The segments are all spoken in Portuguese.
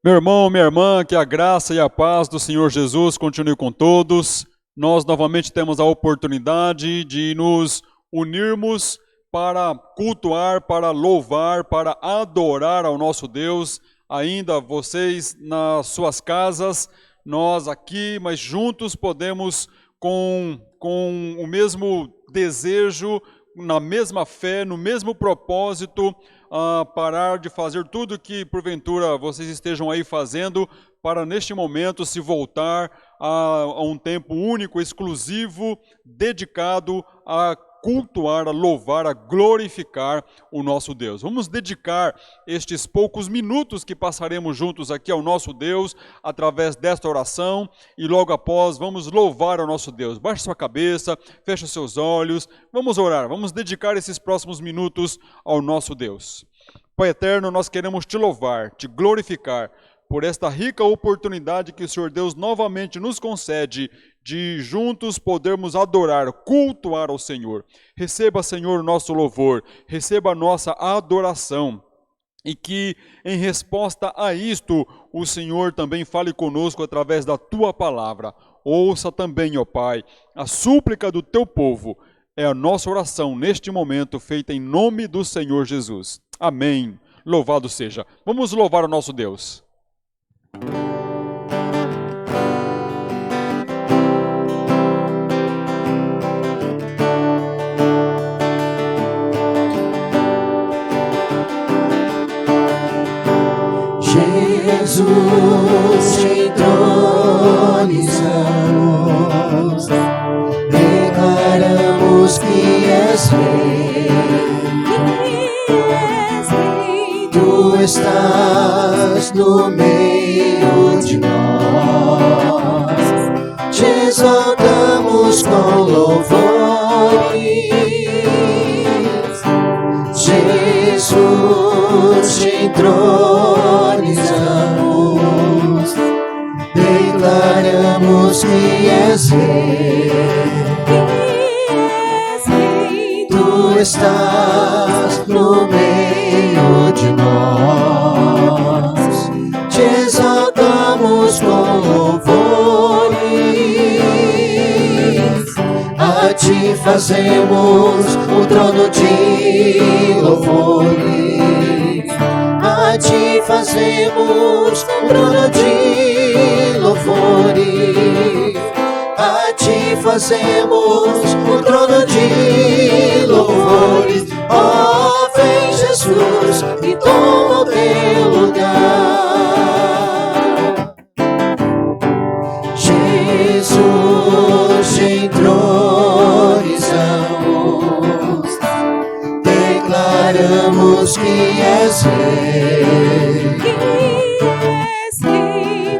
Meu irmão, minha irmã, que a graça e a paz do Senhor Jesus continue com todos. Nós novamente temos a oportunidade de nos unirmos para cultuar, para louvar, para adorar ao nosso Deus. Ainda vocês nas suas casas, nós aqui, mas juntos podemos com o mesmo desejo, na mesma fé, no mesmo propósito, parar de fazer tudo que porventura vocês estejam aí fazendo, para neste momento se voltar a um tempo único, exclusivo, dedicado a cultuar, a louvar, a glorificar o nosso Deus. Vamos dedicar estes poucos minutos que passaremos juntos aqui ao nosso Deus, através desta oração, e logo após vamos louvar ao nosso Deus. Baixe sua cabeça, feche seus olhos, vamos orar, vamos dedicar esses próximos minutos ao nosso Deus. Pai eterno, nós queremos te louvar, te glorificar, por esta rica oportunidade que o Senhor Deus novamente nos concede de juntos podermos adorar, cultuar ao Senhor. Receba, Senhor, o nosso louvor, receba a nossa adoração. E que, em resposta a isto, o Senhor também fale conosco através da Tua palavra. Ouça também, ó Pai, a súplica do Teu povo. É a nossa oração neste momento, feita em nome do Senhor Jesus. Amém. Louvado seja. Vamos louvar o nosso Deus. Jesus, entronizamos, declaramos que és Rei. Tu estás no meio de nós, te exaltamos com louvores. Jesus, te entronizamos, declaramos que és Rei. Tu estás no meio de nós, te exaltamos com louvores. A ti fazemos um trono de louvores. A ti fazemos um trono de louvores. A ti fazemos um trono de louvores. Ó, vem Jesus e toma o teu lugar. Jesus, te entronizamos, declaramos que és Rei.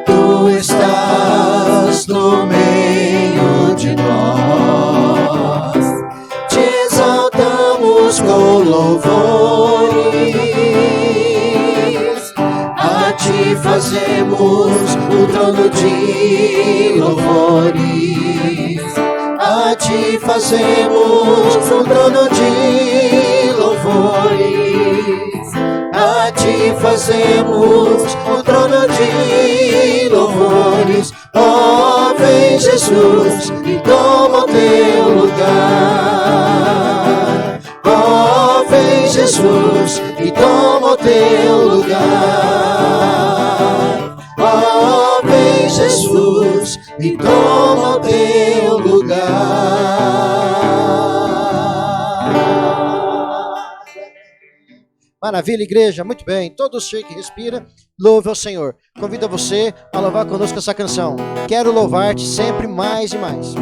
Tu estás no meio de nós, te exaltamos com louvores. A ti fazemos um trono de louvores. A ti fazemos um trono de louvores. A ti fazemos um trono de louvores. Ó, vem Jesus e toma o teu lugar. Ó, vem Jesus e toma o teu lugar. Ó, vem Jesus e toma o teu lugar. Maravilha, igreja, muito bem. Todos cheio que respira, louve ao Senhor. Convido você a louvar conosco essa canção. Quero louvar-te sempre mais e mais.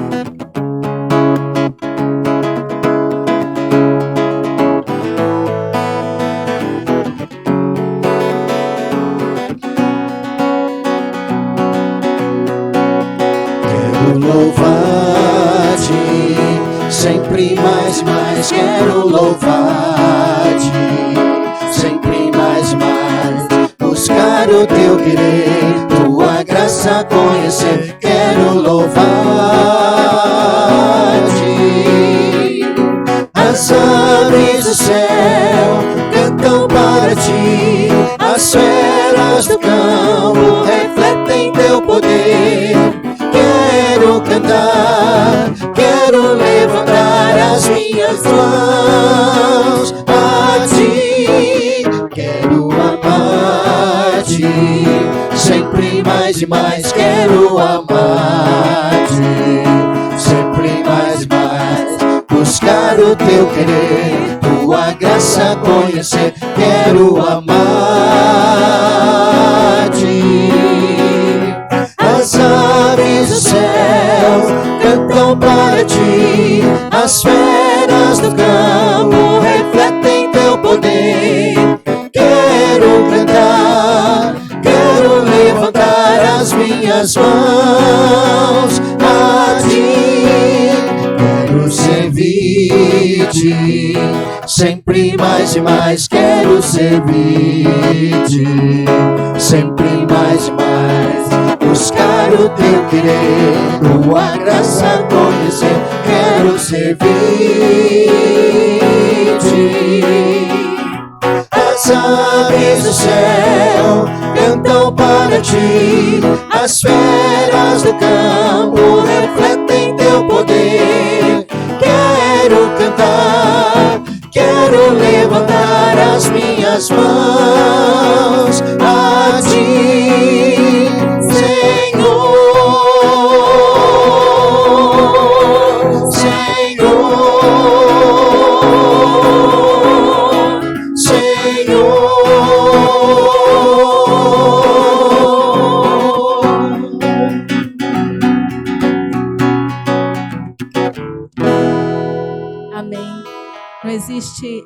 Quero louvar-te sempre mais e mais. Quero louvar-te sempre mais e mais. Buscar o teu querer, tua graça conhecer. Quero louvar-te. As aves do céu cantam para ti, as feras do campo ti, sempre mais e mais quero amar-te, sempre mais e mais buscar o teu querer, tua graça conhecer, quero amar-te. As aves do céu cantam para ti, as feras do campo refletem teu poder. Quero cantar, quero levantar as minhas mãos a ti, quero servir-te, sempre mais e mais quero servir-te, sempre mais e mais buscar o teu querer, tua graça conhecer, quero servir-te. As aves do céu cantam para ti, as feras do campo refletem teu poder. Quero cantar, quero levantar as minhas mãos a ti, Senhor, Senhor. Amém. Não existe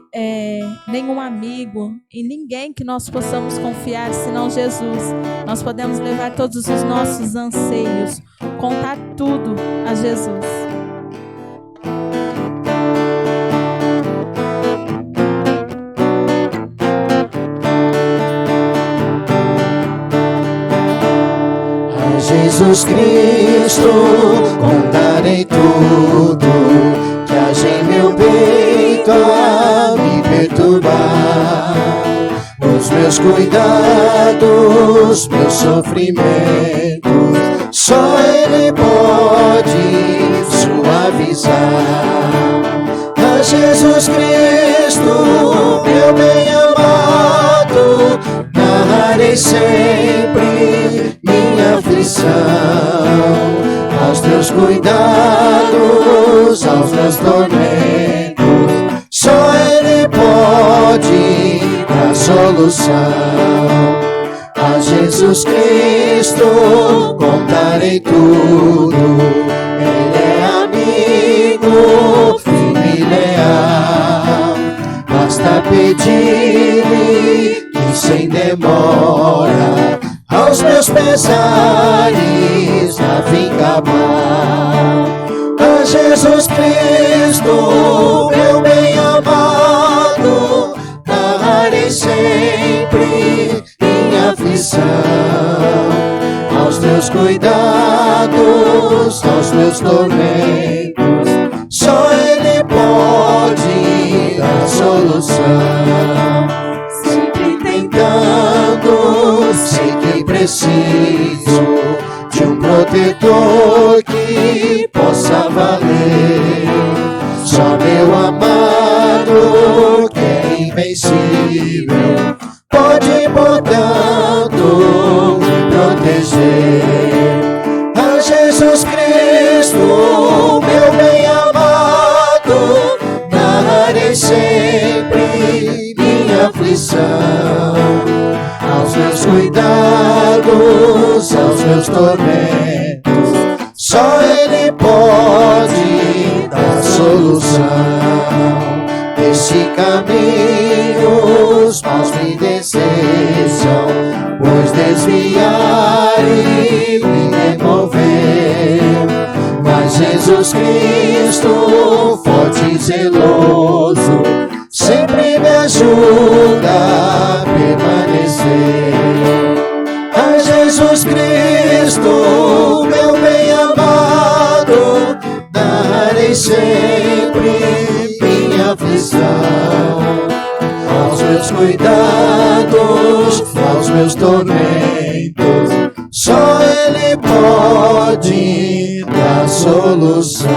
nenhum amigo e ninguém que nós possamos confiar senão Jesus. Nós podemos levar todos os nossos anseios, contar tudo a Jesus. A Jesus Cristo contarei tudo que haja em meu peito a me perturbar, os meus cuidados, meus sofrimentos, só Ele pode suavizar. A Jesus Cristo, meu bem-amado, narrarei sempre minha aflição, aos teus cuidados, aos meus tormentos, só Ele pode dar solução. A Jesus Cristo contarei tudo, Ele é amigo, firme e leal, basta pedir-lhe que sem demora aos meus pesares a vinga mal. A Jesus Cristo, meu bem-amado, narrarei sempre minha aflição, aos teus cuidados, aos meus tormentos, só Ele pode dar solução. Sempre tentando, sei que preciso de um protetor que possa valer. Só meu amado, que é invencível, pode, portanto, me proteger. A Jesus Cristo, meu bem-amado, narrarei sempre minha aflição, aos meus cuidados, aos meus tormentos, só Ele pode dar solução. Nesse caminho os maus me desejam, pois desviar e me demover, mas Jesus Cristo, forte e zeloso, sempre me ajuda a permanecer. A Jesus Cristo, meu bem-amado, darei sempre minha aflição, aos meus cuidados, aos meus tormentos, só Ele pode dar solução.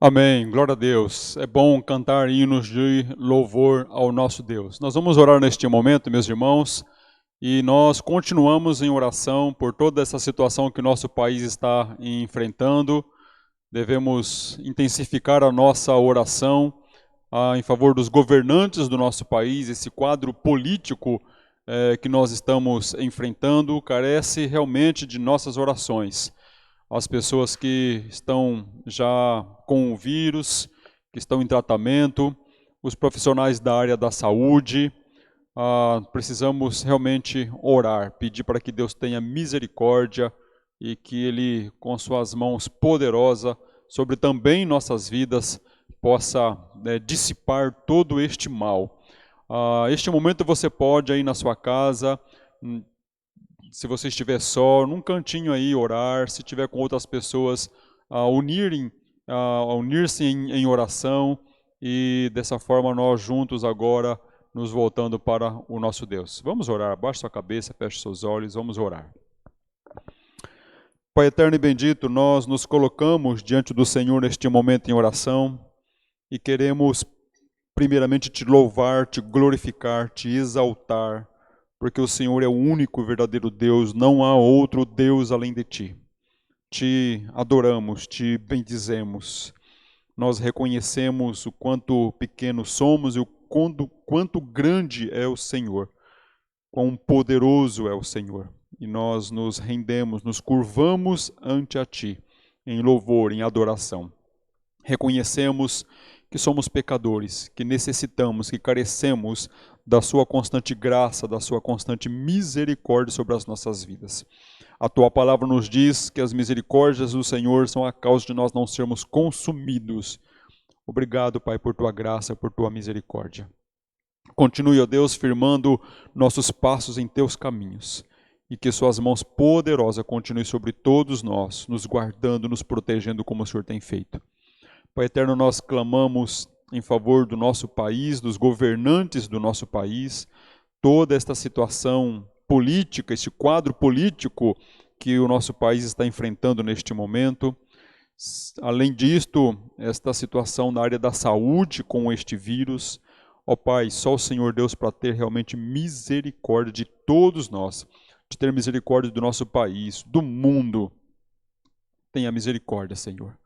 Amém, glória a Deus. É bom cantar hinos de louvor ao nosso Deus. Nós vamos orar neste momento, meus irmãos, e nós continuamos em oração por toda essa situação que o nosso país está enfrentando. Devemos intensificar a nossa oração em favor dos governantes do nosso país. Esse quadro político que nós estamos enfrentando carece realmente de nossas orações. As pessoas que estão já com o vírus, que estão em tratamento, os profissionais da área da saúde, precisamos realmente orar, pedir para que Deus tenha misericórdia e que Ele, com suas mãos poderosas, sobre também nossas vidas, possa dissipar todo este mal. Este momento você pode aí na sua casa, se você estiver só, num cantinho aí, orar. Se estiver com outras pessoas, unir-se em oração. E dessa forma nós juntos agora nos voltando para o nosso Deus. Vamos orar, abaixe sua cabeça, feche seus olhos, vamos orar. Pai eterno e bendito, nós nos colocamos diante do Senhor neste momento em oração e queremos primeiramente te louvar, te glorificar, te exaltar, porque o Senhor é o único e verdadeiro Deus, não há outro Deus além de ti. Te adoramos, te bendizemos. Nós reconhecemos o quanto pequenos somos e o quanto grande é o Senhor, quão poderoso é o Senhor. E nós nos rendemos, nos curvamos ante a ti, em louvor, em adoração. Reconhecemos que somos pecadores, que necessitamos, que carecemos da sua constante graça, da sua constante misericórdia sobre as nossas vidas. A tua palavra nos diz que as misericórdias do Senhor são a causa de nós não sermos consumidos. Obrigado, Pai, por tua graça, por tua misericórdia. Continue, ó Deus, firmando nossos passos em teus caminhos e que suas mãos poderosas continuem sobre todos nós, nos guardando, nos protegendo como o Senhor tem feito. Pai eterno, nós clamamos em favor do nosso país, dos governantes do nosso país, toda esta situação política, este quadro político que o nosso país está enfrentando neste momento. Além disto, esta situação na área da saúde com este vírus. Ó Pai, só o Senhor Deus para ter realmente misericórdia de todos nós, de ter misericórdia do nosso país, do mundo. Tenha misericórdia, Senhor.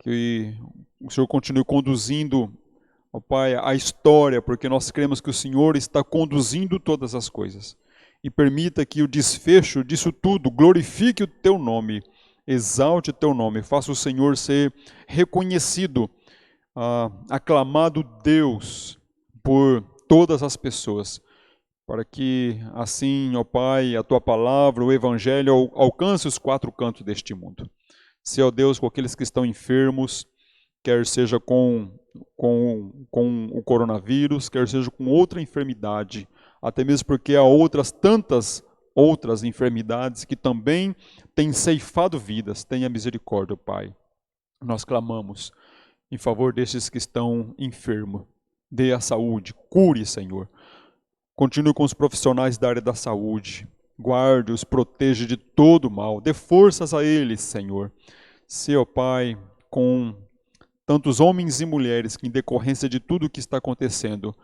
Que o Senhor continue conduzindo, ó Pai, a história, porque nós cremos que o Senhor está conduzindo todas as coisas. E permita que o desfecho disso tudo glorifique o teu nome, exalte o teu nome, faça o Senhor ser reconhecido, aclamado Deus por todas as pessoas, para que assim, ó Pai, a tua palavra, o Evangelho alcance os quatro cantos deste mundo. Se, ó Deus, com aqueles que estão enfermos, quer seja com o coronavírus, quer seja com outra enfermidade, até mesmo porque há tantas outras enfermidades que também têm ceifado vidas. Tenha misericórdia, Pai. Nós clamamos em favor destes que estão enfermos. Dê a saúde, cure, Senhor. Continue com os profissionais da área da saúde. Guarde-os, proteja de todo mal. Dê forças a eles, Senhor. Se, ó Pai, com tantos homens e mulheres que, em decorrência de tudo o que está acontecendo,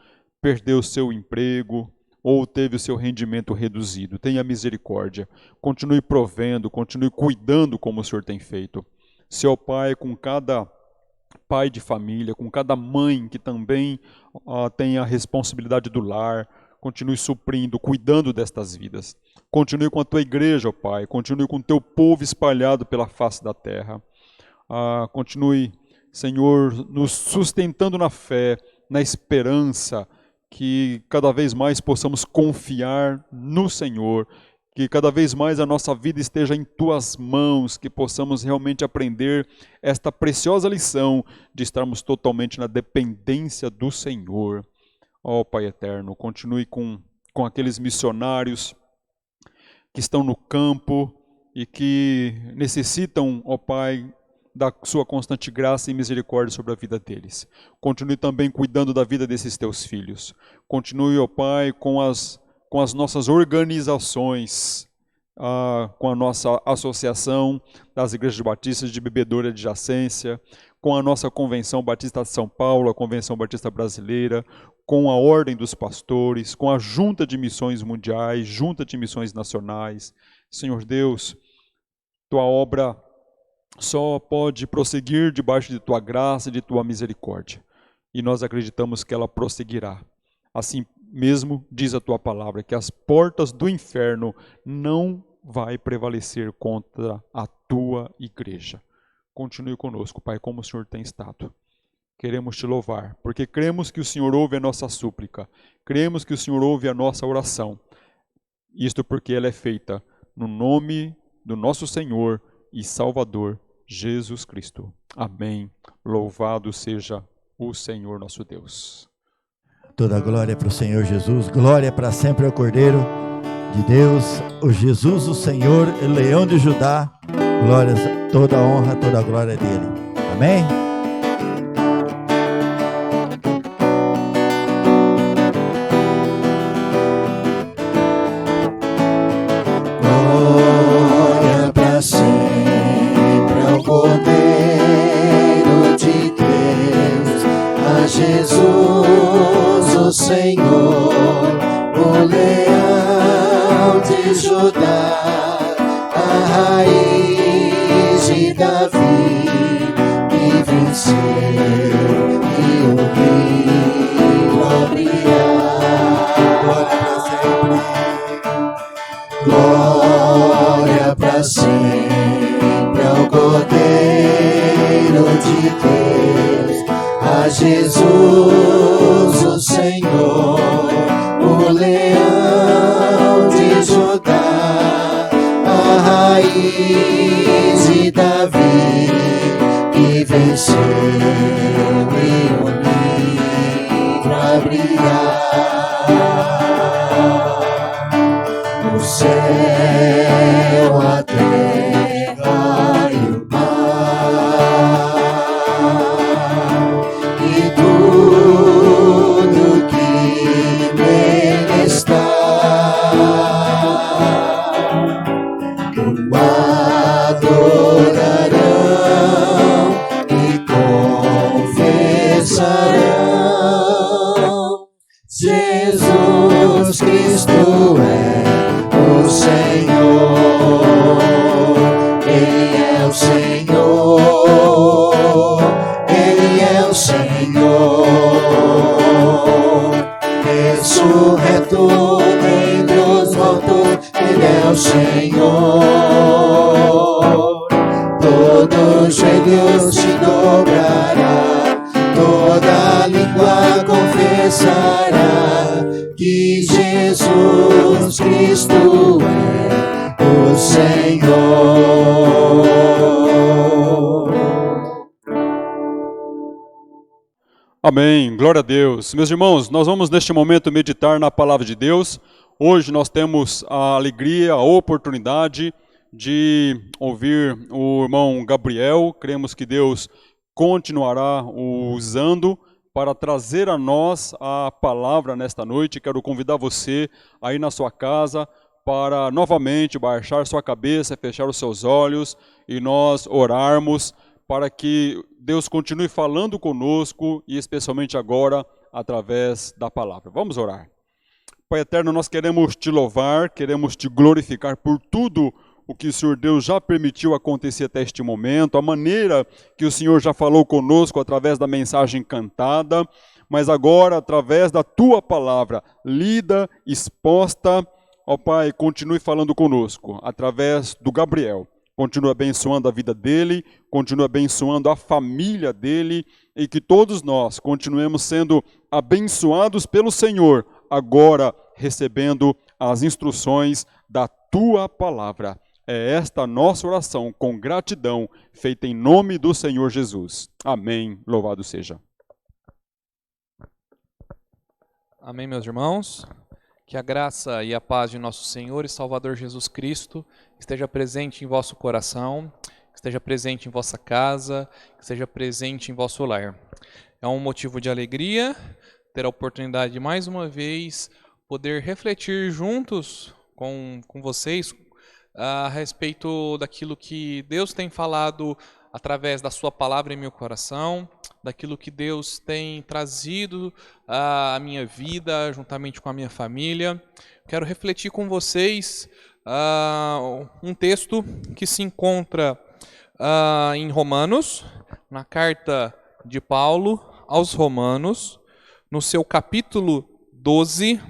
perdeu o seu emprego ou teve o seu rendimento reduzido. Tenha misericórdia. Continue provendo, continue cuidando como o Senhor tem feito. Se, ó Pai, com cada pai de família, com cada mãe que também tem a responsabilidade do lar, continue suprindo, cuidando destas vidas. Continue com a tua igreja, ó Pai. Continue com o teu povo espalhado pela face da terra. Continue, Senhor, nos sustentando na fé, na esperança, que cada vez mais possamos confiar no Senhor, que cada vez mais a nossa vida esteja em tuas mãos, que possamos realmente aprender esta preciosa lição de estarmos totalmente na dependência do Senhor. Ó Pai eterno, continue com aqueles missionários que estão no campo e que necessitam, ó Pai, da sua constante graça e misericórdia sobre a vida deles. Continue também cuidando da vida desses teus filhos. Continue, ó Pai, com as nossas organizações, com a nossa associação das igrejas batistas de Bebedouro e Adjacência. com a nossa Convenção Batista de São Paulo, a Convenção Batista Brasileira, com a Ordem dos Pastores, com a Junta de Missões Mundiais, Junta de Missões Nacionais. Senhor Deus, tua obra só pode prosseguir debaixo de tua graça e de tua misericórdia. E nós acreditamos que ela prosseguirá. Assim mesmo diz a tua palavra, que as portas do inferno não vai prevalecer contra a tua igreja. Continue conosco, Pai, como o Senhor tem estado. Queremos te louvar, porque cremos que o Senhor ouve a nossa súplica, cremos que o Senhor ouve a nossa oração. Isto porque ela é feita no nome do nosso Senhor e Salvador, Jesus Cristo. Amém. Louvado seja o Senhor nosso Deus. Toda glória para o Senhor Jesus, glória para sempre ao Cordeiro de Deus, o Jesus, o Senhor, o Leão de Judá. Glórias, toda a honra, toda a glória dele. Amém? Glória para sempre ao Cordeiro de Deus, a Jesus, o Senhor, o Leão de Judá, a raiz de Davi, que venceu e o rio abrirá. Glória para sempre ao Cordeiro de Deus, a Jesus, o Senhor, o Leão de Judá, a raiz de Davi, que venceu e o livro abrirá. O céu, a terra e o mar, e tudo que nele está, o adorarão e confessarão: Jesus Cristo é o Senhor, Ele é o Senhor, Ele é o Senhor, ressurreto dentre os mortos, Ele é o Senhor. Todo joelho se dobrará, toda língua confessará que Jesus Cristo é o Senhor. Amém, glória a Deus. Meus irmãos, nós vamos neste momento meditar na palavra de Deus. Hoje nós temos a alegria, a oportunidade de ouvir o irmão Gabriel. Cremos que Deus continuará o usando para trazer a nós a palavra nesta noite. Quero convidar você aí na sua casa para novamente baixar sua cabeça, fechar os seus olhos e nós orarmos para que Deus continue falando conosco e especialmente agora através da palavra. Vamos orar. Pai eterno, nós queremos te louvar, queremos te glorificar por tudo o que o Senhor Deus já permitiu acontecer até este momento, a maneira que o Senhor já falou conosco através da mensagem cantada, mas agora através da tua palavra, lida, exposta, ó Pai, continue falando conosco, através do Gabriel. Continue abençoando a vida dele, continue abençoando a família dele, e que todos nós continuemos sendo abençoados pelo Senhor, agora recebendo as instruções da tua palavra. É esta a nossa oração com gratidão, feita em nome do Senhor Jesus. Amém. Louvado seja. Amém, meus irmãos. Que a graça e a paz de nosso Senhor e Salvador Jesus Cristo esteja presente em vosso coração, esteja presente em vossa casa, esteja presente em vosso lar. É um motivo de alegria ter a oportunidade de mais uma vez poder refletir juntos com vocês a respeito daquilo que Deus tem falado através da sua palavra em meu coração, daquilo que Deus tem trazido à minha vida, juntamente com a minha família. Quero refletir com vocês um texto que se encontra em Romanos, na carta de Paulo aos Romanos, no seu capítulo 12,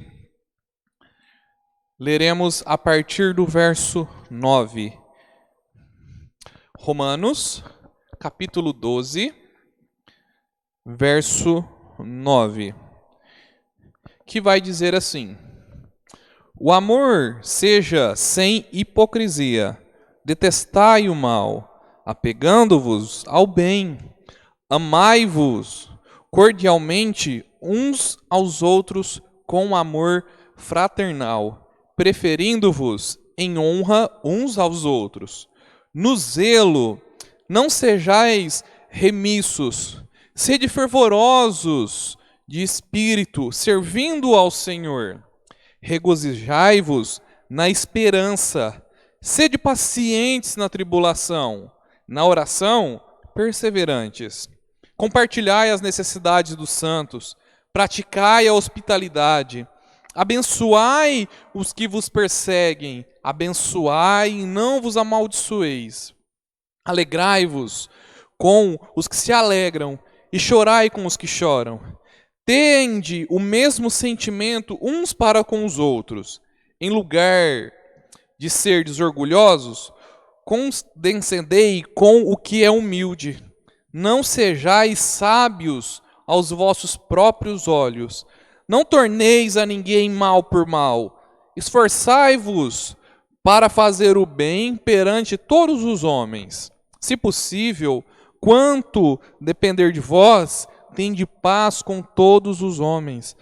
leremos a partir do verso 9. Romanos, capítulo 12, verso 9, que vai dizer assim: o amor seja sem hipocrisia, detestai o mal, apegando-vos ao bem, amai-vos cordialmente uns aos outros com amor fraternal, preferindo-vos em honra uns aos outros. No zelo, não sejais remissos, sede fervorosos de espírito, servindo ao Senhor. Regozijai-vos na esperança, sede pacientes na tribulação, na oração, perseverantes. Compartilhai as necessidades dos santos, praticai a hospitalidade, abençoai os que vos perseguem, abençoai e não vos amaldiçoeis. Alegrai-vos com os que se alegram e chorai com os que choram. Tende o mesmo sentimento uns para com os outros. Em lugar de serdes orgulhosos, condescendei com o que é humilde. Não sejais sábios aos vossos próprios olhos. Não torneis a ninguém mal por mal. Esforçai-vos para fazer o bem perante todos os homens. Se possível, quanto depender de vós, tende paz com todos os homens.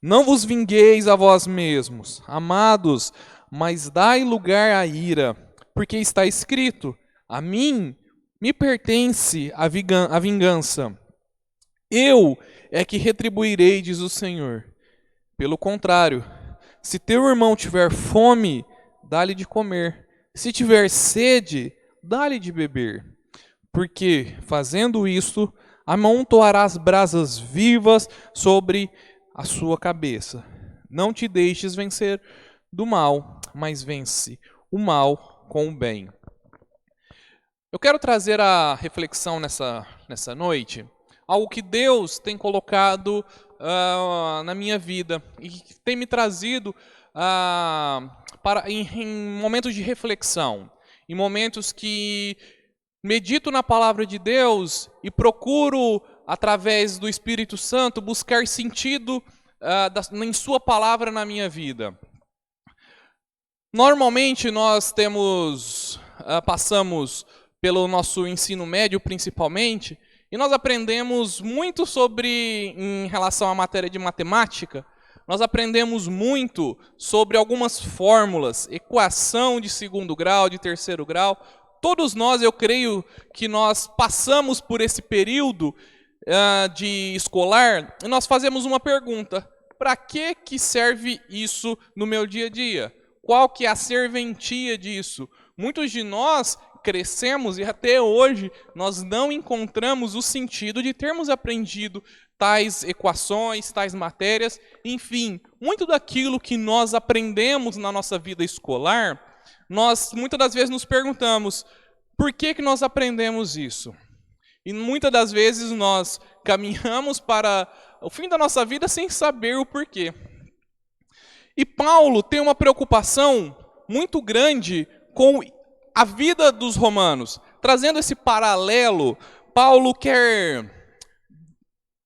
Não vos vingueis a vós mesmos, amados, mas dai lugar à ira, porque está escrito: a mim me pertence a vingança. Eu é que retribuirei, diz o Senhor. Pelo contrário, se teu irmão tiver fome, dá-lhe de comer. Se tiver sede, dá-lhe de beber. Porque, fazendo isto, amontoarás brasas vivas sobre a sua cabeça. Não te deixes vencer do mal, mas vence o mal com o bem. Eu quero trazer a reflexão nessa noite, algo que Deus tem colocado na minha vida e que tem me trazido em momentos de reflexão, em momentos que medito na palavra de Deus e procuro, através do Espírito Santo, buscar sentido em sua palavra na minha vida. Normalmente nós passamos pelo nosso ensino médio principalmente, e nós aprendemos muito em relação à matéria de matemática, nós aprendemos muito sobre algumas fórmulas, equação de segundo grau, de terceiro grau. Todos nós, eu creio que nós passamos por esse período de escolar, e nós fazemos uma pergunta: para que serve isso no meu dia a dia? Qual que é a serventia disso? Muitos de nós crescemos e até hoje nós não encontramos o sentido de termos aprendido tais equações, tais matérias, enfim, muito daquilo que nós aprendemos na nossa vida escolar, nós muitas das vezes nos perguntamos: por que nós aprendemos isso? E muitas das vezes nós caminhamos para o fim da nossa vida sem saber o porquê. E Paulo tem uma preocupação muito grande com a vida dos romanos. Trazendo esse paralelo, Paulo quer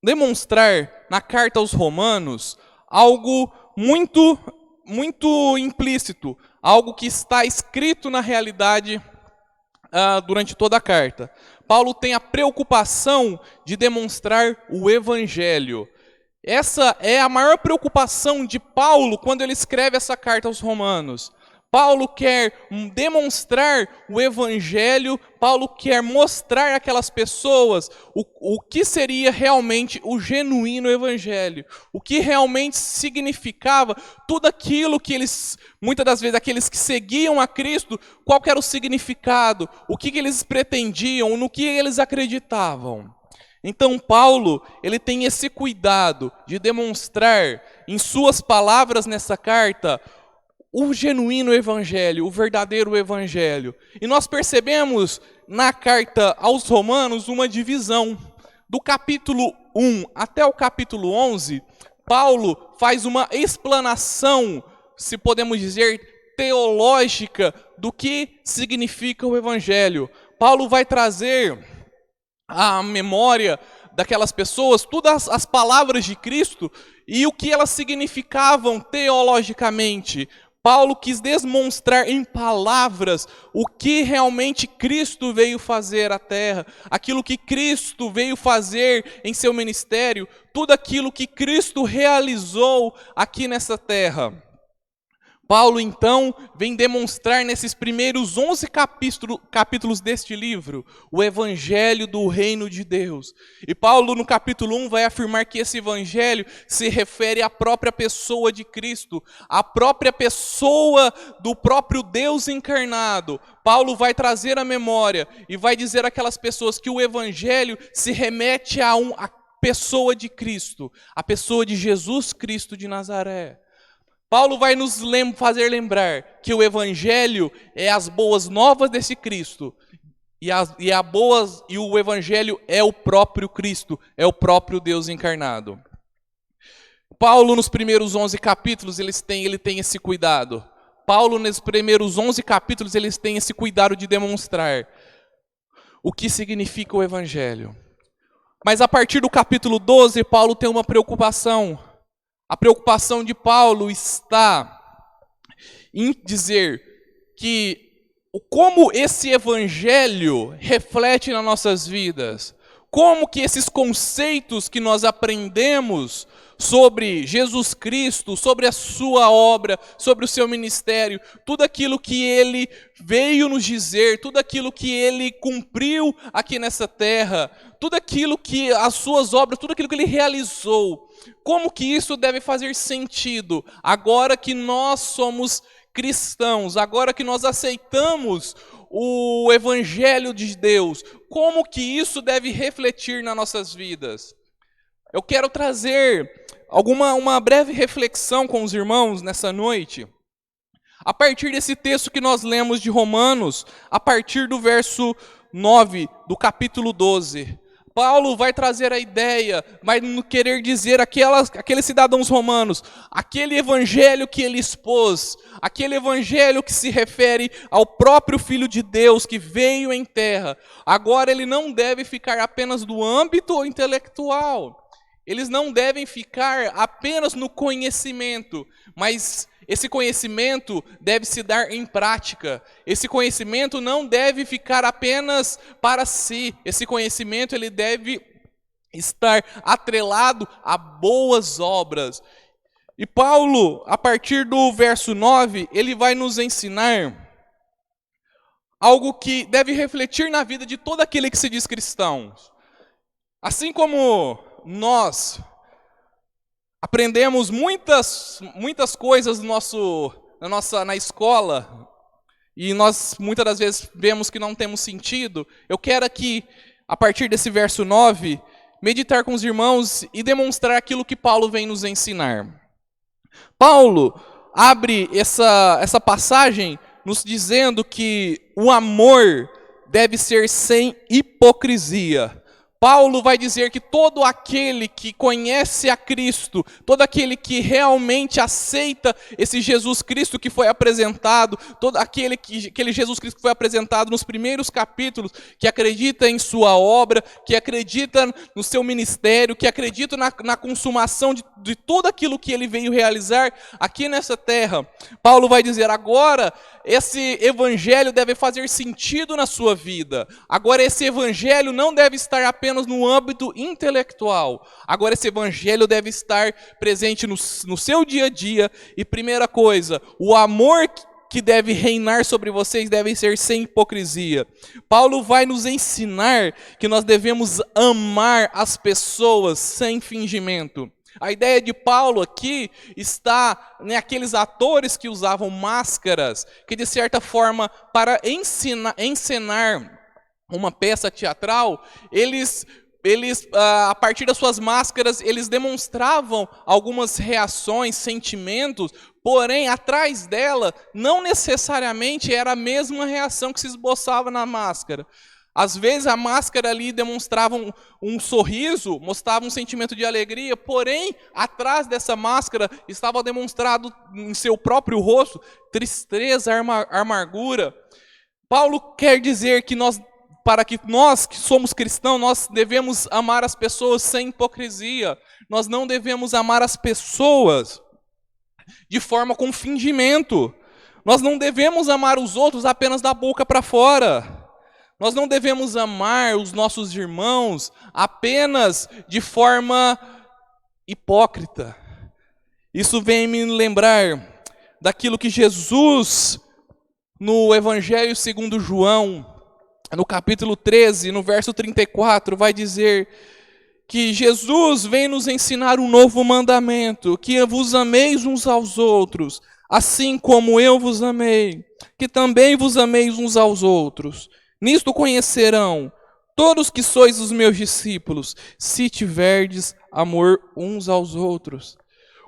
demonstrar na carta aos romanos algo muito, muito implícito, algo que está escrito na realidade durante toda a carta. Paulo tem a preocupação de demonstrar o evangelho. Essa é a maior preocupação de Paulo quando ele escreve essa carta aos romanos. Paulo quer demonstrar o evangelho, Paulo quer mostrar àquelas pessoas o que seria realmente o genuíno evangelho, o que realmente significava tudo aquilo que eles, muitas das vezes, aqueles que seguiam a Cristo, qual que era o significado, o que eles pretendiam, no que eles acreditavam. Então Paulo, ele tem esse cuidado de demonstrar em suas palavras nessa carta o genuíno evangelho, o verdadeiro evangelho. E nós percebemos na carta aos Romanos uma divisão. Do capítulo 1 até o capítulo 11, Paulo faz uma explanação, se podemos dizer, teológica do que significa o evangelho. Paulo vai trazer à memória daquelas pessoas todas as palavras de Cristo e o que elas significavam teologicamente. Paulo quis demonstrar em palavras o que realmente Cristo veio fazer à terra, aquilo que Cristo veio fazer em seu ministério, tudo aquilo que Cristo realizou aqui nessa terra. Paulo, então, vem demonstrar nesses primeiros 11 capítulos deste livro o evangelho do reino de Deus. E Paulo, no capítulo 1, vai afirmar que esse evangelho se refere à própria pessoa de Cristo, à própria pessoa do próprio Deus encarnado. Paulo vai trazer a memória e vai dizer àquelas pessoas que o evangelho se remete a pessoa de Cristo, a pessoa de Jesus Cristo de Nazaré. Paulo vai nos fazer lembrar que o evangelho é as boas novas desse Cristo, e o evangelho é o próprio Cristo, é o próprio Deus encarnado. Paulo, nos primeiros 11 capítulos, ele tem esse cuidado. Paulo, nos primeiros 11 capítulos, ele tem esse cuidado de demonstrar o que significa o evangelho. Mas a partir do capítulo 12, Paulo tem uma preocupação. A preocupação de Paulo está em dizer que como esse evangelho reflete nas nossas vidas, como que esses conceitos que nós aprendemos sobre Jesus Cristo, sobre a sua obra, sobre o seu ministério, tudo aquilo que ele veio nos dizer, tudo aquilo que ele cumpriu aqui nessa terra, tudo aquilo que as suas obras, tudo aquilo que ele realizou, como que isso deve fazer sentido agora que nós somos cristãos, agora que nós aceitamos o evangelho de Deus, como que isso deve refletir nas nossas vidas? Eu quero trazer uma breve reflexão com os irmãos nessa noite, a partir desse texto que nós lemos de Romanos, a partir do verso 9 do capítulo 12. Paulo vai trazer a ideia, vai querer dizer aqueles cidadãos romanos, aquele evangelho que ele expôs, aquele evangelho que se refere ao próprio Filho de Deus que veio em terra, agora ele não deve ficar apenas no âmbito intelectual, eles não devem ficar apenas no conhecimento, mas esse conhecimento deve se dar em prática. Esse conhecimento não deve ficar apenas para si. Esse conhecimento ele deve estar atrelado a boas obras. E Paulo, a partir do verso 9, ele vai nos ensinar algo que deve refletir na vida de todo aquele que se diz cristão. Assim como nós aprendemos muitas coisas na escola e nós muitas das vezes vemos que não temos sentido, eu quero aqui, a partir desse verso 9, meditar com os irmãos e demonstrar aquilo que Paulo vem nos ensinar. Paulo abre essa passagem nos dizendo que o amor deve ser sem hipocrisia. Paulo vai dizer que todo aquele que conhece a Cristo, todo aquele que realmente aceita esse Jesus Cristo que foi apresentado, todo aquele Jesus Cristo que foi apresentado nos primeiros capítulos, que acredita em sua obra, que acredita no seu ministério, que acredita na consumação de tudo aquilo que ele veio realizar aqui nessa terra. Paulo vai dizer, agora esse evangelho deve fazer sentido na sua vida. Agora esse evangelho não deve estar apenas no âmbito intelectual. Agora esse evangelho deve estar presente no seu dia a dia. E primeira coisa, o amor que deve reinar sobre vocês deve ser sem hipocrisia. Paulo vai nos ensinar que nós devemos amar as pessoas sem fingimento. A ideia de Paulo aqui está naqueles atores que usavam máscaras, que de certa forma, para encenar uma peça teatral, eles a partir das suas máscaras, eles demonstravam algumas reações, sentimentos, porém, atrás dela, não necessariamente era a mesma reação que se esboçava na máscara. Às vezes, a máscara ali demonstrava um sorriso, mostrava um sentimento de alegria, porém, atrás dessa máscara estava demonstrado em seu próprio rosto tristeza, amargura. Paulo quer dizer que para que nós que somos cristãos, nós devemos amar as pessoas sem hipocrisia. Nós não devemos amar as pessoas de forma com fingimento. Nós não devemos amar os outros apenas da boca para fora. Nós não devemos amar os nossos irmãos apenas de forma hipócrita. Isso vem me lembrar daquilo que Jesus, no Evangelho segundo João, no capítulo 13, no verso 34, vai dizer que Jesus vem nos ensinar um novo mandamento, que vos ameis uns aos outros, assim como eu vos amei, que também vos ameis uns aos outros. Nisto conhecerão todos que sois os meus discípulos, se tiverdes amor uns aos outros.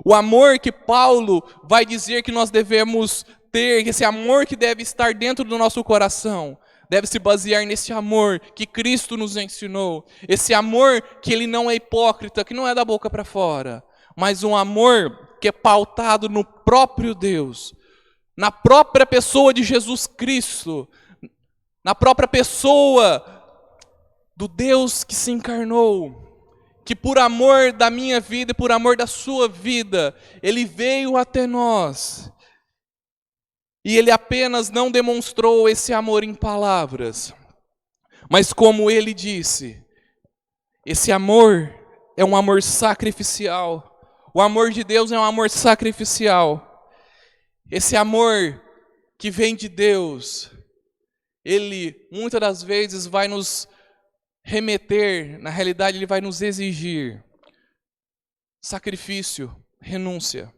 O amor que Paulo vai dizer que nós devemos ter, esse amor que deve estar dentro do nosso coração, deve se basear nesse amor que Cristo nos ensinou. Esse amor que ele não é hipócrita, que não é da boca para fora, mas um amor que é pautado no próprio Deus, na própria pessoa de Jesus Cristo, na própria pessoa do Deus que se encarnou, que por amor da minha vida e por amor da sua vida, ele veio até nós. E ele apenas não demonstrou esse amor em palavras, mas como ele disse, esse amor é um amor sacrificial. O amor de Deus é um amor sacrificial. Esse amor que vem de Deus, ele muitas das vezes vai nos remeter, na realidade ele vai nos exigir sacrifício, renúncia.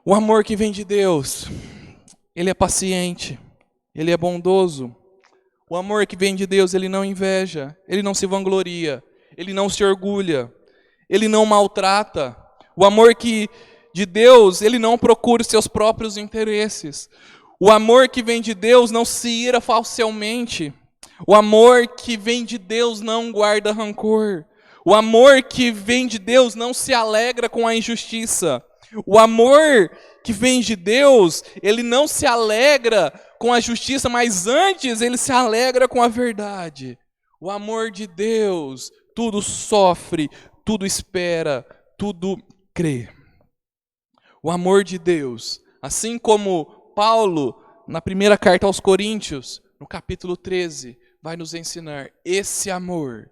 O amor que vem de Deus, ele é paciente, ele é bondoso. O amor que vem de Deus, ele não inveja, ele não se vangloria, ele não se orgulha, ele não maltrata. O amor de Deus, ele não procura os seus próprios interesses. O amor que vem de Deus não se ira facilmente. O amor que vem de Deus não guarda rancor. O amor que vem de Deus não se alegra com a injustiça. O amor que vem de Deus, ele não se alegra com a justiça, mas antes ele se alegra com a verdade. O amor de Deus, tudo sofre, tudo espera, tudo crê. O amor de Deus, assim como Paulo, na primeira carta aos Coríntios, no capítulo 13, vai nos ensinar esse amor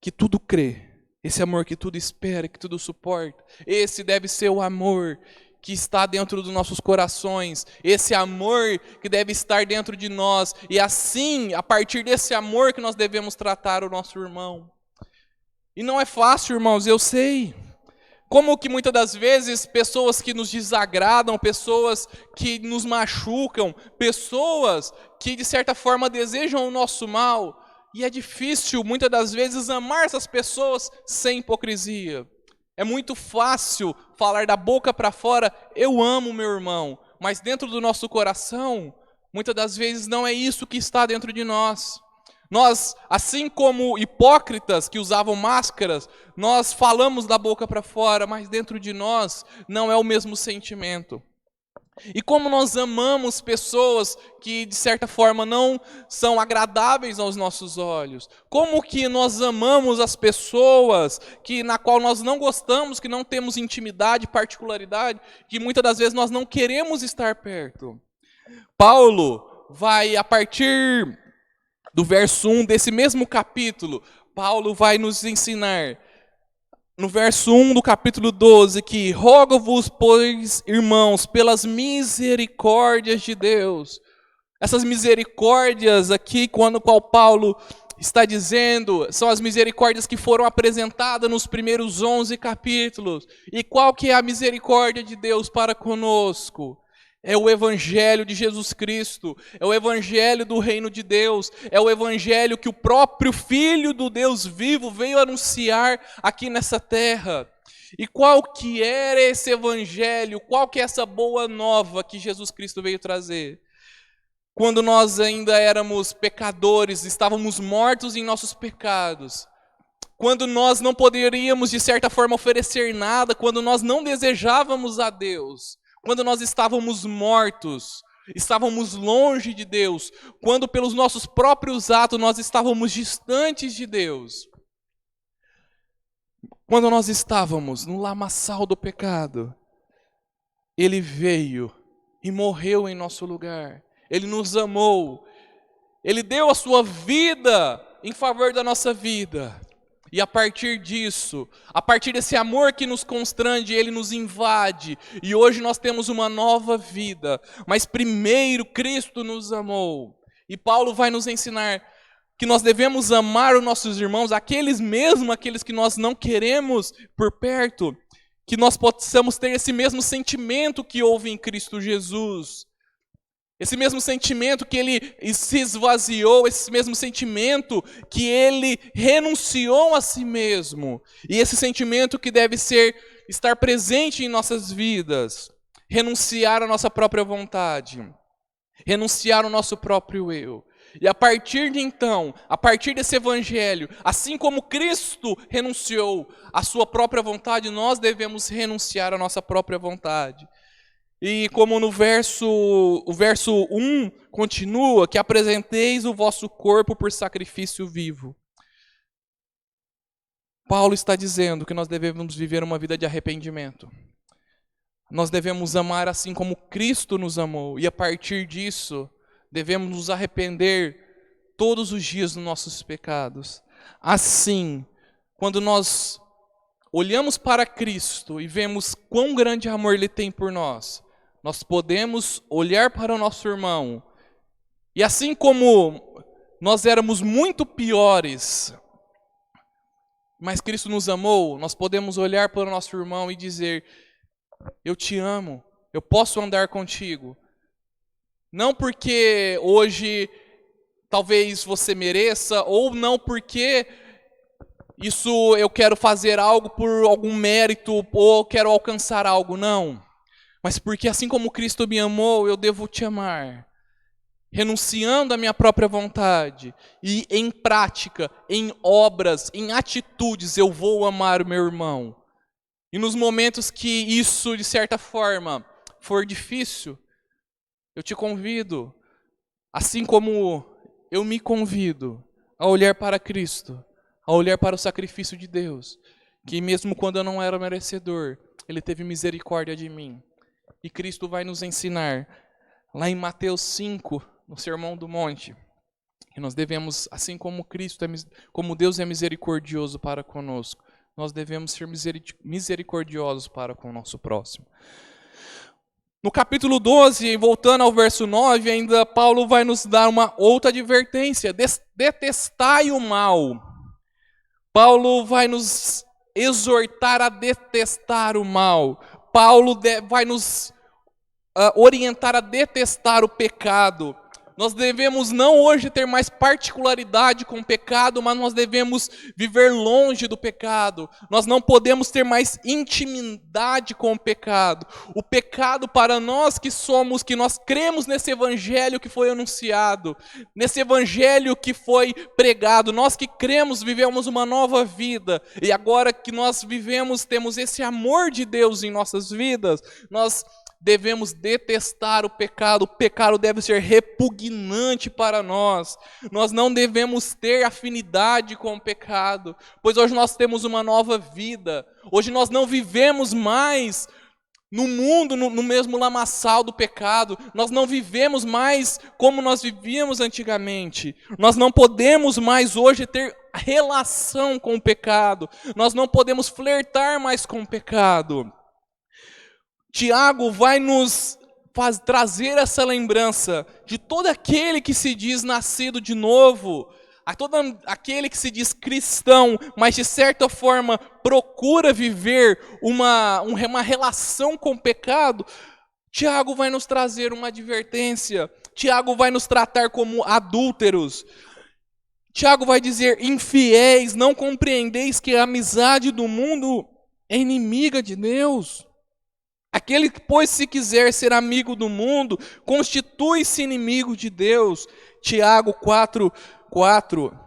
que tudo crê, esse amor que tudo espera, que tudo suporta. Esse deve ser o amor que está dentro dos nossos corações, esse amor que deve estar dentro de nós, e assim, a partir desse amor que nós devemos tratar o nosso irmão. E não é fácil, irmãos, eu sei. Como que muitas das vezes pessoas que nos desagradam, pessoas que nos machucam, pessoas que de certa forma desejam o nosso mal, e é difícil muitas das vezes amar essas pessoas sem hipocrisia. É muito fácil falar da boca para fora, eu amo meu irmão, mas dentro do nosso coração, muitas das vezes não é isso que está dentro de nós. Nós, assim como hipócritas que usavam máscaras, nós falamos da boca para fora, mas dentro de nós não é o mesmo sentimento. E como nós amamos pessoas que de certa forma não são agradáveis aos nossos olhos? Como que nós amamos as pessoas na qual nós não gostamos, que não temos intimidade, particularidade, que muitas das vezes nós não queremos estar perto? Paulo vai, a partir do verso 1 desse mesmo capítulo, Paulo vai nos ensinar no verso 1 do capítulo 12, que rogo-vos, pois, irmãos, pelas misericórdias de Deus. Essas misericórdias aqui, quando qual Paulo está dizendo, são as misericórdias que foram apresentadas nos primeiros 11 capítulos. E qual que é a misericórdia de Deus para conosco? É o evangelho de Jesus Cristo, é o evangelho do reino de Deus, é o evangelho que o próprio Filho do Deus vivo veio anunciar aqui nessa terra. E qual que era esse evangelho? Qual que é essa boa nova que Jesus Cristo veio trazer? Quando nós ainda éramos pecadores, estávamos mortos em nossos pecados, quando nós não poderíamos de certa forma oferecer nada, quando nós não desejávamos a Deus, quando nós estávamos mortos, estávamos longe de Deus, quando pelos nossos próprios atos nós estávamos distantes de Deus, quando nós estávamos no lamaçal do pecado, Ele veio e morreu em nosso lugar. Ele nos amou, Ele deu a sua vida em favor da nossa vida. E a partir disso, a partir desse amor que nos constrange, Ele nos invade. E hoje nós temos uma nova vida. Mas primeiro Cristo nos amou. E Paulo vai nos ensinar que nós devemos amar os nossos irmãos, aqueles que nós não queremos por perto. Que nós possamos ter esse mesmo sentimento que houve em Cristo Jesus. Esse mesmo sentimento que Ele se esvaziou, esse mesmo sentimento que Ele renunciou a si mesmo. E esse sentimento que deve estar presente em nossas vidas. Renunciar à nossa própria vontade. Renunciar ao nosso próprio eu. E a partir de então, a partir desse evangelho, assim como Cristo renunciou à sua própria vontade, nós devemos renunciar à nossa própria vontade. E como o verso 1 continua, que apresenteis o vosso corpo por sacrifício vivo. Paulo está dizendo que nós devemos viver uma vida de arrependimento. Nós devemos amar assim como Cristo nos amou. E a partir disso, devemos nos arrepender todos os dias dos nossos pecados. Assim, quando nós olhamos para Cristo e vemos quão grande amor Ele tem por nós, nós podemos olhar para o nosso irmão, e assim como nós éramos muito piores, mas Cristo nos amou, nós podemos olhar para o nosso irmão e dizer: eu te amo, eu posso andar contigo. Não porque hoje talvez você mereça, ou não porque isso eu quero fazer algo por algum mérito, ou quero alcançar algo, não. Mas porque assim como Cristo me amou, eu devo te amar. Renunciando à minha própria vontade. E em prática, em obras, em atitudes, eu vou amar o meu irmão. E nos momentos que isso, de certa forma, for difícil, eu te convido, assim como eu me convido, a olhar para Cristo, a olhar para o sacrifício de Deus, que mesmo quando eu não era merecedor, Ele teve misericórdia de mim. E Cristo vai nos ensinar, lá em Mateus 5, no Sermão do Monte, que nós devemos, assim como como Deus é misericordioso para conosco, nós devemos ser misericordiosos para com o nosso próximo. No capítulo 12, voltando ao verso 9, ainda Paulo vai nos dar uma outra advertência: detestai o mal. Paulo vai nos exortar a detestar o mal. Paulo vai nos orientar a detestar o pecado. Nós devemos não hoje ter mais particularidade com o pecado, mas nós devemos viver longe do pecado. Nós não podemos ter mais intimidade com o pecado. O pecado para nós que nós cremos nesse evangelho que foi anunciado, nesse evangelho que foi pregado, nós que cremos, vivemos uma nova vida. E agora que nós vivemos, temos esse amor de Deus em nossas vidas, nós devemos detestar o pecado deve ser repugnante para nós. Nós não devemos ter afinidade com o pecado, pois hoje nós temos uma nova vida. Hoje nós não vivemos mais no mundo, no mesmo lamaçal do pecado. Nós não vivemos mais como nós vivíamos antigamente. Nós não podemos mais hoje ter relação com o pecado. Nós não podemos flertar mais com o pecado. Tiago vai nos trazer essa lembrança de todo aquele que se diz nascido de novo, a todo aquele que se diz cristão, mas de certa forma procura viver uma relação com o pecado. Tiago vai nos trazer uma advertência. Tiago vai nos tratar como adúlteros. Tiago vai dizer: infiéis, não compreendeis que a amizade do mundo é inimiga de Deus? Aquele que, pois, se quiser ser amigo do mundo, constitui-se inimigo de Deus. Tiago 4:4.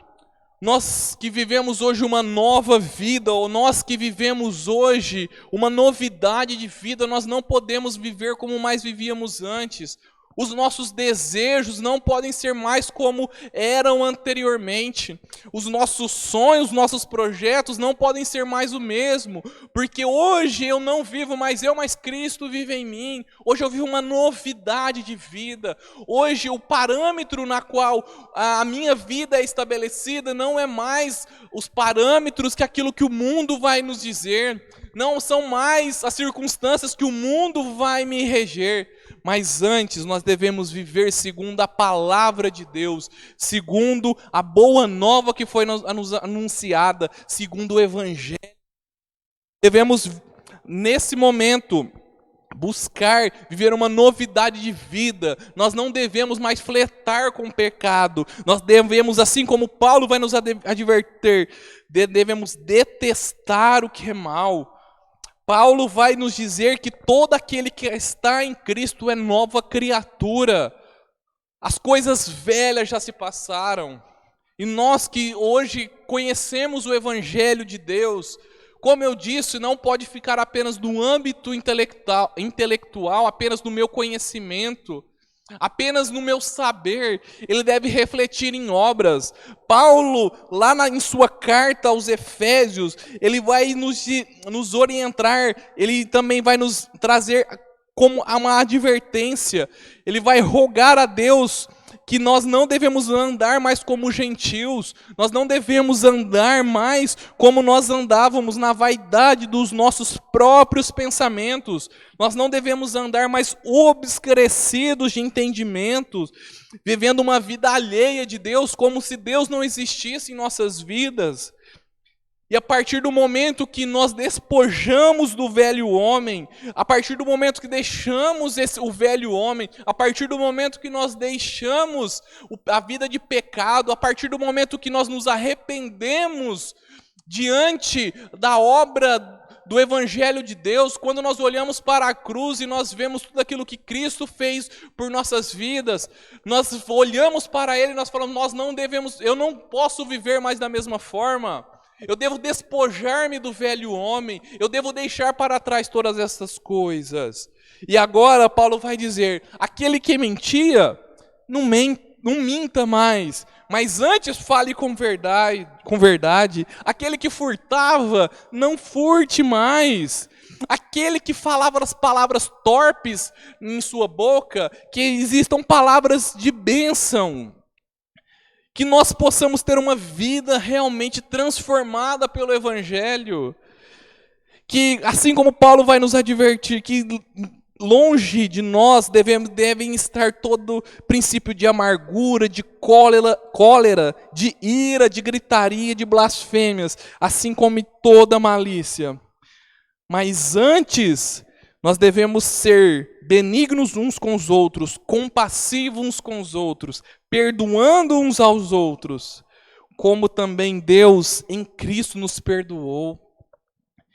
Nós que vivemos hoje uma nova vida, ou nós que vivemos hoje uma novidade de vida, nós não podemos viver como mais vivíamos antes. Os nossos desejos não podem ser mais como eram anteriormente. Os nossos sonhos, os nossos projetos não podem ser mais o mesmo. Porque hoje eu não vivo mais eu, mas Cristo vive em mim. Hoje eu vivo uma novidade de vida. Hoje o parâmetro na qual a minha vida é estabelecida não é mais os parâmetros que aquilo que o mundo vai nos dizer. Não são mais as circunstâncias que o mundo vai me reger. Mas antes nós devemos viver segundo a palavra de Deus, segundo a boa nova que foi nos anunciada, segundo o Evangelho. Devemos, nesse momento, buscar viver uma novidade de vida. Nós não devemos mais flertar com o pecado. Nós devemos, assim como Paulo vai nos advertir, devemos detestar o que é mal. Paulo vai nos dizer que todo aquele que está em Cristo é nova criatura. As coisas velhas já se passaram. E nós que hoje conhecemos o Evangelho de Deus, como eu disse, não pode ficar apenas no âmbito intelectual, apenas no meu conhecimento, apenas no meu saber. Ele deve refletir em obras. Paulo, lá em sua carta aos Efésios, ele vai nos orientar, ele também vai nos trazer como uma advertência. Ele vai rogar a Deus que nós não devemos andar mais como gentios, nós não devemos andar mais como nós andávamos na vaidade dos nossos próprios pensamentos, nós não devemos andar mais obscurecidos de entendimentos, vivendo uma vida alheia de Deus, como se Deus não existisse em nossas vidas. E a partir do momento que nós despojamos do velho homem, a partir do momento que deixamos o velho homem, a partir do momento que nós deixamos a vida de pecado, a partir do momento que nós nos arrependemos diante da obra do Evangelho de Deus, quando nós olhamos para a cruz e nós vemos tudo aquilo que Cristo fez por nossas vidas, nós olhamos para Ele e nós falamos: eu não posso viver mais da mesma forma. Eu devo despojar-me do velho homem, eu devo deixar para trás todas essas coisas. E agora Paulo vai dizer: aquele que mentia, não minta mais, mas antes fale com verdade. Aquele que furtava, não furte mais. Aquele que falava as palavras torpes em sua boca, que existam palavras de bênção. Que nós possamos ter uma vida realmente transformada pelo Evangelho. Que, assim como Paulo vai nos advertir, que longe de nós devem estar todo princípio de amargura, de cólera, de ira, de gritaria, de blasfêmias, assim como toda malícia. Mas antes, nós devemos ser benignos uns com os outros, compassivos uns com os outros, perdoando uns aos outros, como também Deus em Cristo nos perdoou.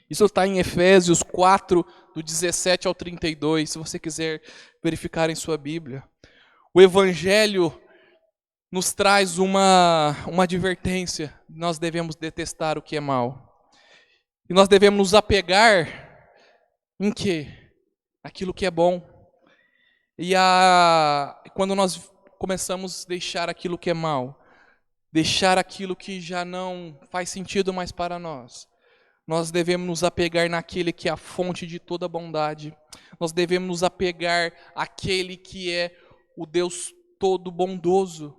Isso está em Efésios 4, do 17 ao 32, se você quiser verificar em sua Bíblia. O Evangelho nos traz uma advertência: nós devemos detestar o que é mal. E nós devemos nos apegar em quê? Aquilo que é bom. E quando nós começamos a deixar aquilo que é mal, deixar aquilo que já não faz sentido mais para nós, nós devemos nos apegar naquele que é a fonte de toda bondade. Nós devemos nos apegar àquele que é o Deus todo bondoso.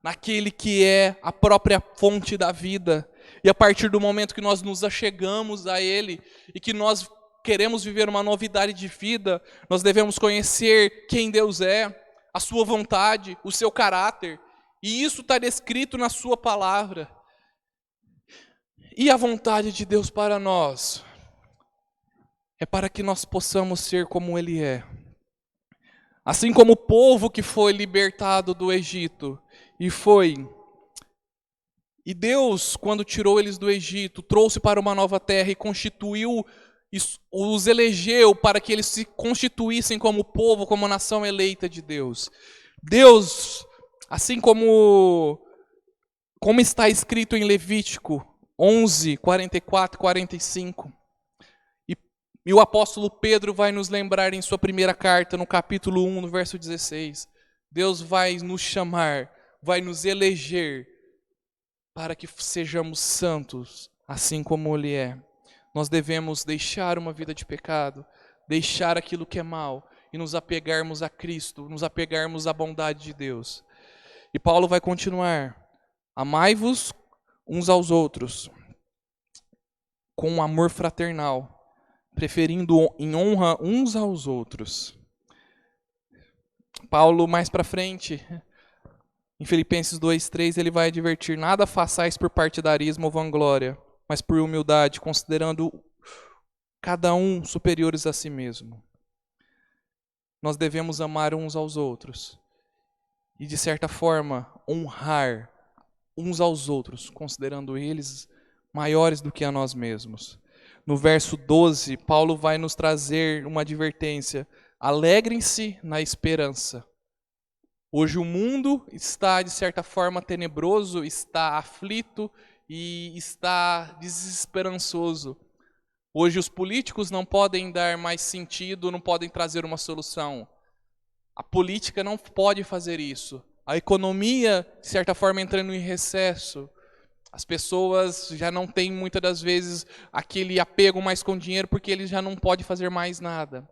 naquele que é a própria fonte da vida. E a partir do momento que nós nos achegamos a Ele e que nós queremos viver uma novidade de vida, nós devemos conhecer quem Deus é, a sua vontade, o seu caráter. E isso está descrito na sua palavra. E a vontade de Deus para nós é para que nós possamos ser como Ele é. Assim como o povo que foi libertado do Egito e Deus, quando tirou eles do Egito, trouxe para uma nova terra e constituiu, os elegeu para que eles se constituíssem como povo, como nação eleita de Deus. Deus, assim como está escrito em Levítico 11, 44 e 45, e o apóstolo Pedro vai nos lembrar em sua primeira carta, no capítulo 1, no verso 16. Deus vai nos chamar, vai nos eleger para que sejamos santos, assim como Ele é. Nós devemos deixar uma vida de pecado, deixar aquilo que é mal e nos apegarmos a Cristo, nos apegarmos à bondade de Deus. E Paulo vai continuar: amai-vos uns aos outros com um amor fraternal, preferindo em honra uns aos outros. Paulo, mais para frente, em Filipenses 2:3, ele vai advertir: nada façais por partidarismo ou vanglória, mas por humildade, considerando cada um superiores a si mesmo. Nós devemos amar uns aos outros e, de certa forma, honrar uns aos outros, considerando eles maiores do que a nós mesmos. No verso 12, Paulo vai nos trazer uma advertência: alegrem-se na esperança. Hoje o mundo está, de certa forma, tenebroso, está aflito e está desesperançoso. Hoje os políticos não podem dar mais sentido, não podem trazer uma solução. A política não pode fazer isso. A economia, de certa forma, entrando em recesso. As pessoas já não têm, muitas das vezes, aquele apego mais com o dinheiro porque eles já não podem fazer mais nada.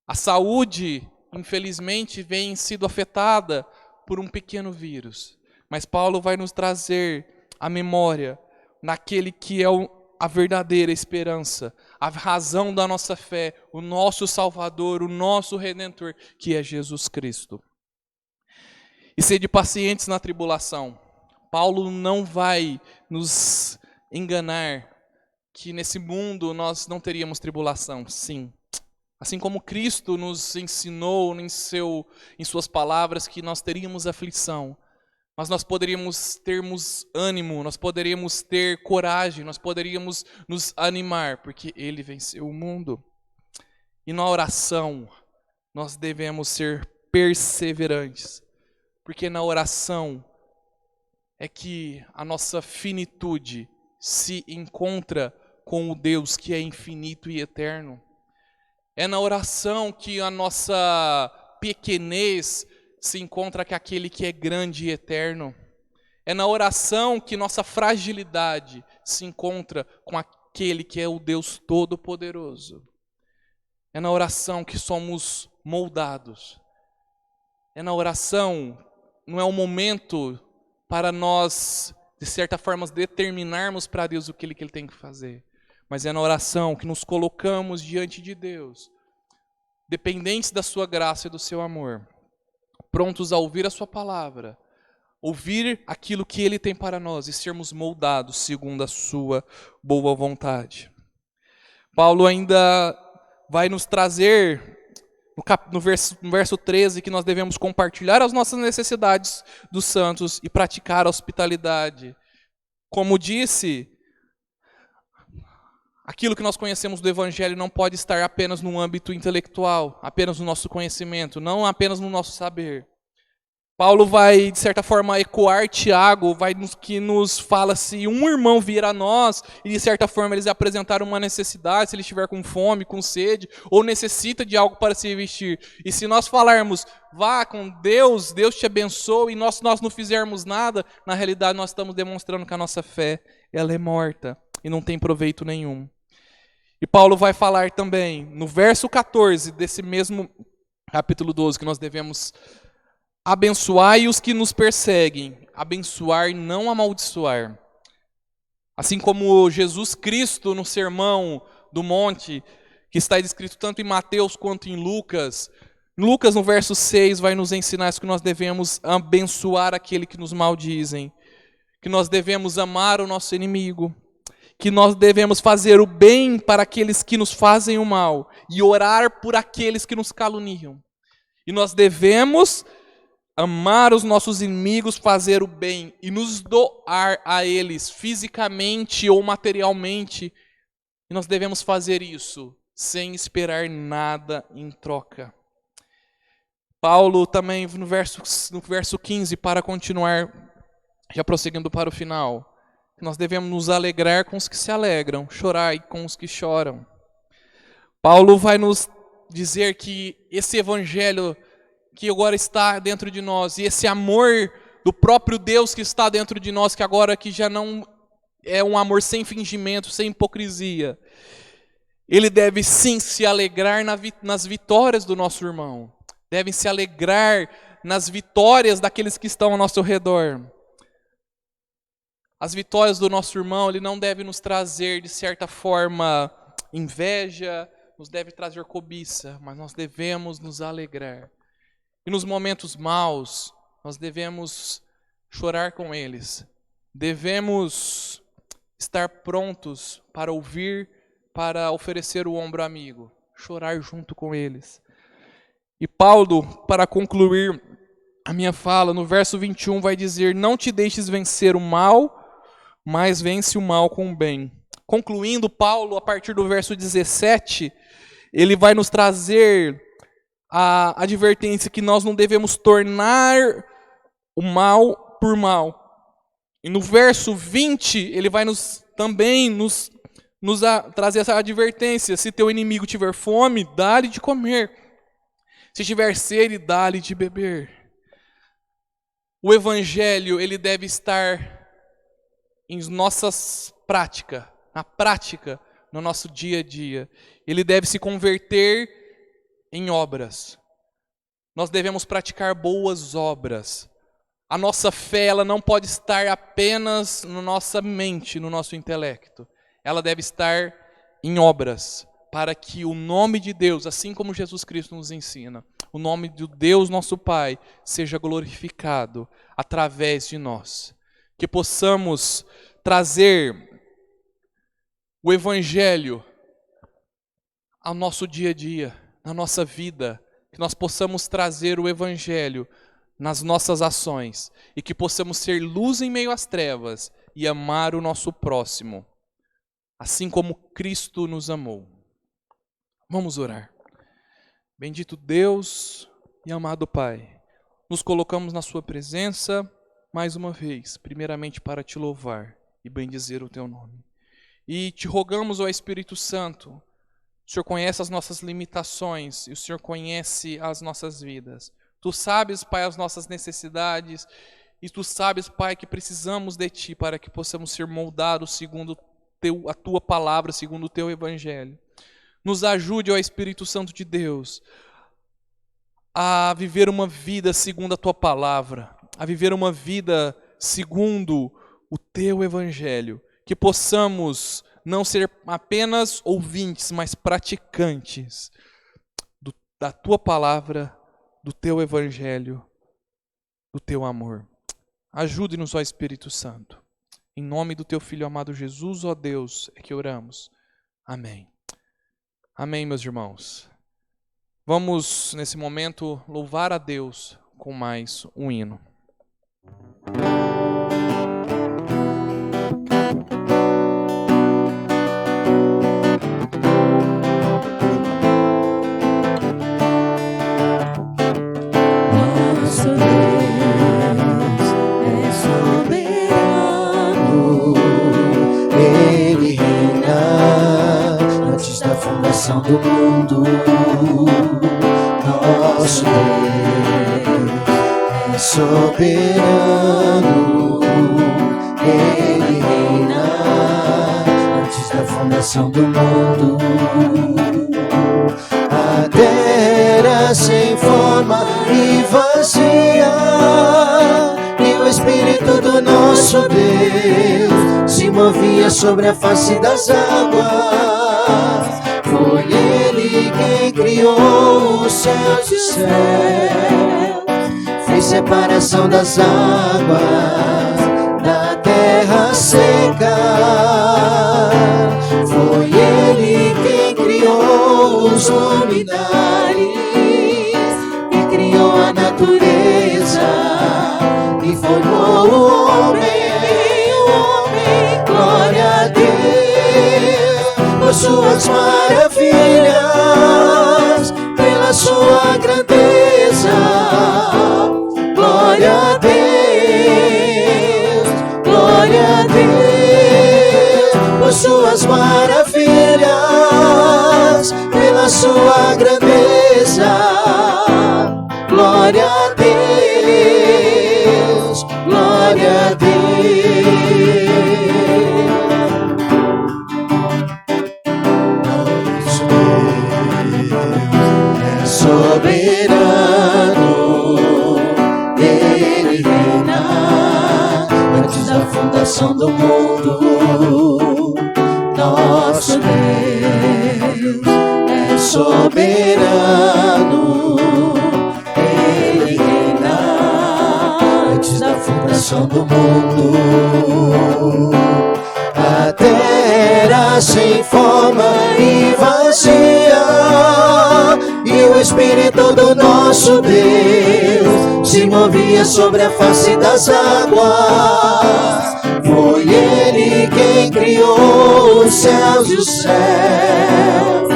A saúde, infelizmente, vem sido afetada por um pequeno vírus. Mas Paulo vai nos trazer a memória naquele que é a verdadeira esperança, a razão da nossa fé, o nosso Salvador, o nosso Redentor, que é Jesus Cristo. E sede pacientes na tribulação. Paulo não vai nos enganar que nesse mundo nós não teríamos tribulação, sim. Assim como Cristo nos ensinou em suas palavras que nós teríamos aflição, mas nós poderíamos termos ânimo, nós poderíamos ter coragem, nós poderíamos nos animar, porque Ele venceu o mundo. E na oração, nós devemos ser perseverantes, porque na oração é que a nossa finitude se encontra com o Deus que é infinito e eterno. É na oração que a nossa pequenez se encontra com aquele que é grande e eterno. É na oração que nossa fragilidade se encontra com aquele que é o Deus Todo-Poderoso. É na oração que somos moldados. É na oração, não é um momento para nós, de certa forma, determinarmos para Deus o que Ele tem que fazer. Mas é na oração que nos colocamos diante de Deus, dependentes da sua graça e do seu amor, prontos a ouvir a sua palavra, ouvir aquilo que Ele tem para nós e sermos moldados segundo a sua boa vontade. Paulo ainda vai nos trazer no verso 13, que nós devemos compartilhar as nossas necessidades dos santos e praticar a hospitalidade. Como disse, aquilo que nós conhecemos do Evangelho não pode estar apenas no âmbito intelectual, apenas no nosso conhecimento, não apenas no nosso saber. Paulo vai, de certa forma, ecoar Tiago, que nos fala: se um irmão vier a nós e, de certa forma, eles apresentaram uma necessidade, se ele estiver com fome, com sede, ou necessita de algo para se vestir, e se nós falarmos, vá com Deus, Deus te abençoe, e nós não fizermos nada, na realidade nós estamos demonstrando que a nossa fé ela é morta e não tem proveito nenhum. E Paulo vai falar também, no verso 14 desse mesmo capítulo 12, que nós devemos abençoai os que nos perseguem, abençoar, não amaldiçoar. Assim como Jesus Cristo no Sermão do Monte, que está descrito tanto em Mateus quanto em Lucas. Lucas, no verso 6, vai nos ensinar que nós devemos abençoar aquele que nos maldizem, que nós devemos amar o nosso inimigo, que nós devemos fazer o bem para aqueles que nos fazem o mal e orar por aqueles que nos caluniam. E nós devemos amar os nossos inimigos, fazer o bem e nos doar a eles fisicamente ou materialmente. E nós devemos fazer isso sem esperar nada em troca. Paulo também no verso 15, para continuar, já prosseguindo para o final, nós devemos nos alegrar com os que se alegram, chorar com os que choram. Paulo vai nos dizer que esse evangelho que agora está dentro de nós, e esse amor do próprio Deus que está dentro de nós, que agora que já não é um amor sem fingimento, sem hipocrisia, ele deve sim se alegrar nas vitórias do nosso irmão. Devem se alegrar nas vitórias daqueles que estão ao nosso redor. As vitórias do nosso irmão, ele não deve nos trazer, de certa forma, inveja, nos deve trazer cobiça, mas nós devemos nos alegrar. E nos momentos maus, nós devemos chorar com eles. Devemos estar prontos para ouvir, para oferecer o ombro amigo, chorar junto com eles. E Paulo, para concluir a minha fala, no verso 21 vai dizer: não te deixes vencer o mal, mas vence o mal com o bem. Concluindo, Paulo, a partir do verso 17, ele vai nos trazer a advertência que nós não devemos tornar o mal por mal. E no verso 20, ele vai também nos trazer essa advertência: se teu inimigo tiver fome, dá-lhe de comer. Se tiver sede, dá-lhe de beber. O evangelho, ele deve estar em nossas práticas, na prática, no nosso dia a dia. Ele deve se converter em obras. Nós devemos praticar boas obras. A nossa fé, ela não pode estar apenas na nossa mente, no nosso intelecto. Ela deve estar em obras, para que o nome de Deus, assim como Jesus Cristo nos ensina, o nome de Deus nosso Pai seja glorificado através de nós. Que possamos trazer o Evangelho ao nosso dia a dia, na nossa vida. Que nós possamos trazer o Evangelho nas nossas ações. E que possamos ser luz em meio às trevas e amar o nosso próximo, assim como Cristo nos amou. Vamos orar. Bendito Deus e amado Pai, nos colocamos na sua presença mais uma vez, primeiramente para te louvar e bendizer o teu nome. E te rogamos, ó Espírito Santo, o Senhor conhece as nossas limitações e o Senhor conhece as nossas vidas. Tu sabes, Pai, as nossas necessidades e tu sabes, Pai, que precisamos de ti para que possamos ser moldados segundo a tua palavra, segundo o teu evangelho. Nos ajude, ó Espírito Santo de Deus, a viver uma vida segundo a tua palavra, a viver uma vida segundo o teu evangelho, que possamos não ser apenas ouvintes, mas praticantes da tua palavra, do teu evangelho, do teu amor. Ajude-nos, ó Espírito Santo. Em nome do teu Filho amado Jesus, ó Deus, é que oramos. Amém. Amém, meus irmãos. Vamos, nesse momento, louvar a Deus com mais um hino. Nosso Deus é soberano, Ele reina antes da fundação do mundo. Nosso Deus é soberano, Ele reina antes da fundação do mundo. A terra sem forma e vazia nosso Deus se movia sobre a face das águas. Foi Ele quem criou os céus e os céus, fez separação das águas da terra seca. Foi Ele quem criou os luminares e criou a natureza e formou o homem. Glória a Deus por suas maravilhas, pela sua grandeza. Glória a Deus, glória a Deus por suas maravilhas, pela sua grandeza. Glória a Deus, glória a Deus. Nosso Deus é soberano, Ele reina antes da fundação do mundo. Nosso Deus é soberano, Ele reina antes da fundação do mundo. A terra sem forma e vazia, e o Espírito do nosso Deus se movia sobre a face das águas. Foi Ele quem criou os céus e os céus,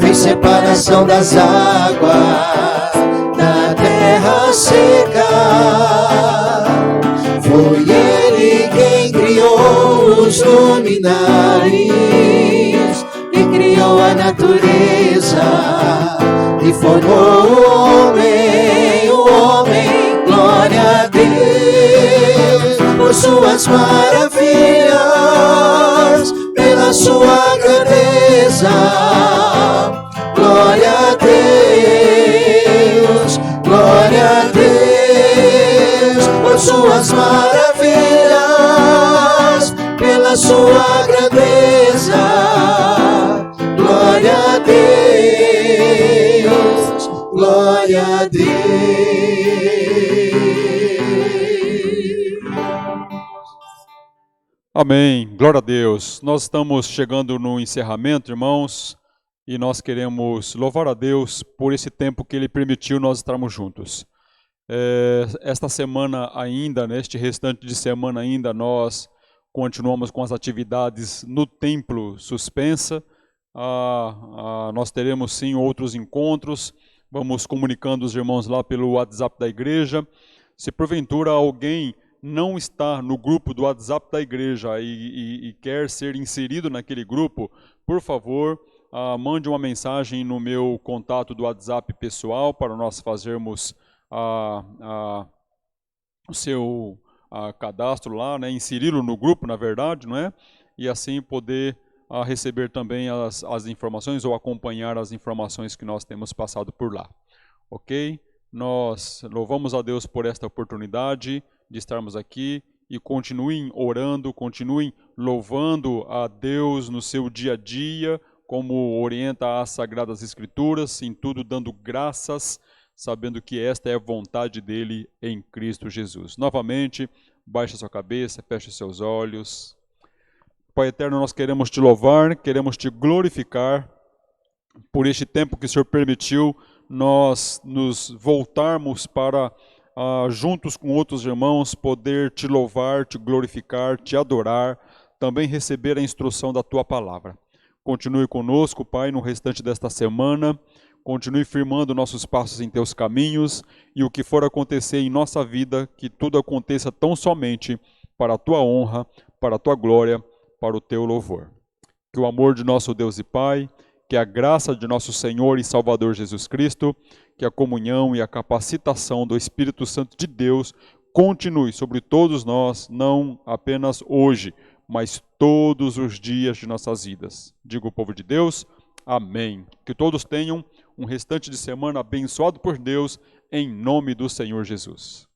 fez separação das águas da terra seca. Foi Ele quem criou os luminares e criou a natureza e formou o homem. Glória a Deus por suas maravilhas, pela sua grandeza. Glória a Deus, glória a Deus por suas maravilhas, pela sua grandeza. Glória a Deus, glória a Deus. Amém. Glória a Deus. Nós estamos chegando no encerramento, irmãos, e nós queremos louvar a Deus por esse tempo que Ele permitiu nós estarmos juntos. Esta semana ainda, neste restante de semana ainda, nós continuamos com as atividades no templo suspensa. Nós teremos sim outros encontros. Vamos comunicando os irmãos lá pelo WhatsApp da igreja. Se porventura alguém não está no grupo do WhatsApp da igreja e quer ser inserido naquele grupo, por favor, mande uma mensagem no meu contato do WhatsApp pessoal para nós fazermos o seu cadastro lá, né, inseri-lo no grupo, na verdade, não é? E assim poder receber também as informações ou acompanhar as informações que nós temos passado por lá. Ok? Nós louvamos a Deus por esta oportunidade de estarmos aqui e continuem orando, continuem louvando a Deus no seu dia a dia, como orienta as Sagradas Escrituras, em tudo dando graças, sabendo que esta é a vontade dele em Cristo Jesus. Novamente, baixe a sua cabeça, feche seus olhos. Pai eterno, nós queremos te louvar, queremos te glorificar por este tempo que o Senhor permitiu nós nos voltarmos para, juntos com outros irmãos, poder te louvar, te glorificar, te adorar, também receber a instrução da tua palavra. Continue conosco, Pai, no restante desta semana. Continue firmando nossos passos em teus caminhos e o que for acontecer em nossa vida, que tudo aconteça tão somente para a tua honra, para a tua glória, para o teu louvor. Que o amor de nosso Deus e Pai, que a graça de nosso Senhor e Salvador Jesus Cristo, que a comunhão e a capacitação do Espírito Santo de Deus continue sobre todos nós, não apenas hoje, mas todos os dias de nossas vidas. Diga o povo de Deus, amém. Que todos tenham um restante de semana abençoado por Deus, em nome do Senhor Jesus.